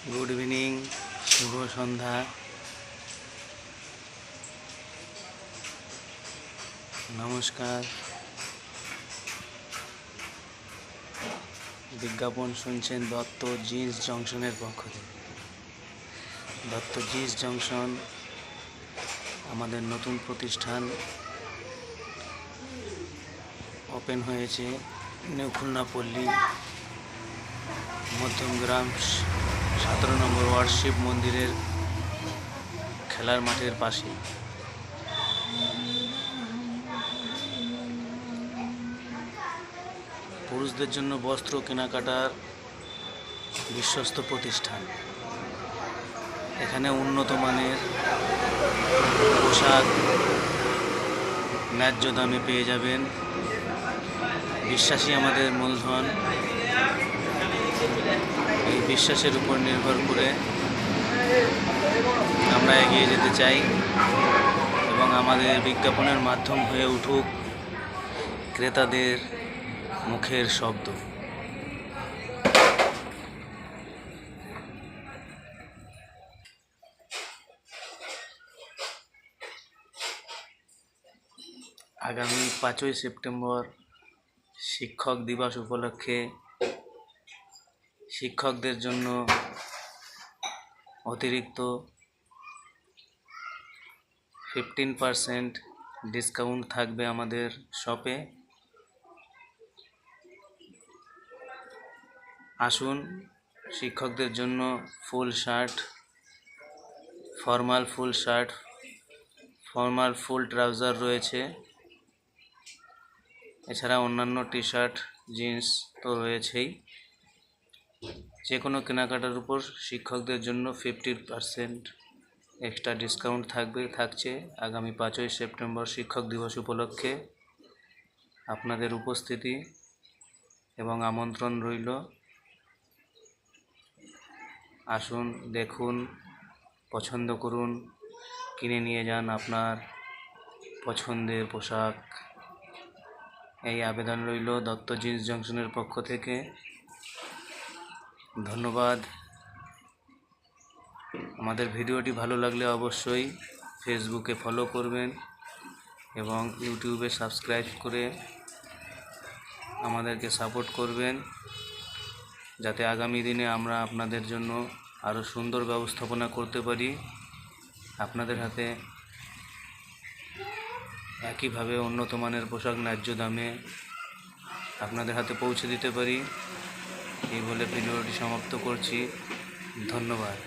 Good evening, শুভ সন্ধ্যা। নমস্কার। বিজ্ঞাপন শুনছেন দত্ত জিন্স জংশনের পক্ষ থেকে। দত্ত জিন্স জংশন আমাদের নতুন প্রতিষ্ঠান ওপেন হয়েছে নিউ খুলনা পল্লী মধ্যমগ্রাম 17 নম্বর ওয়ার্ড শিব মন্দিরের খেলার মাঠের পাশে। পুরুষদের জন্য বস্ত্র কেনাকাটার বিশ্বস্ত প্রতিষ্ঠান। এখানে উন্নত মানের পোশাক ন্যায্য দামে পেয়ে যাবেন। বিশ্বাসই আমাদের মূলধন। এই বিশ্বাসের উপর নির্ভর করে আমরা এগিয়ে যেতে চাই এবং আমাদের বিজ্ঞাপনের মাধ্যম হয়ে উঠুক ক্রেতাদের মুখের শব্দ। আগামী 5ই সেপ্টেম্বর শিক্ষক দিবস উপলক্ষে শিক্ষকদের জন্য অতিরিক্ত 15% ডিসকাউন্ট থাকবে আমাদের শপে। আসুন, শিক্ষকদের জন্য full shirt, formal full shirt, formal full trouser রয়েছে। এছাড়া অন্যান্য টি শার্ট, জিন্স তো রয়েছেই। যে কোনো কেনাকাটার উপর শিক্ষকদের জন্য 50% এক্সট্রা ডিসকাউন্ট থাকছে আগামী 5ই সেপ্টেম্বর শিক্ষক দিবস উপলক্ষে। আপনাদের উপস্থিতি এবং আমন্ত্রণ রইল। আসুন, দেখুন, পছন্দ করুন, কিনে নিয়ে যান আপনার পছন্দের পোশাক। এই আবেদন রইল দত্ত জিন্স জংশনের পক্ষ থেকে। ধন্যবাদ। আমাদের ভিডিওটি ভালো লাগলে অবশ্যই ফেসবুকে ফলো করবেন এবং ইউটিউবে সাবস্ক্রাইব করে আমাদেরকে সাপোর্ট করবেন, যাতে আগামী দিনে আমরা আপনাদের জন্য আরও সুন্দর ব্যবস্থাপনা করতে পারি, আপনাদের হাতে একইভাবে উন্নত মানের পোশাক ন্যায্য দামে আপনাদের হাতে পৌঁছে দিতে পারি। এই বলে ভিডিওটি সমাপ্ত করছি। ধন্যবাদ।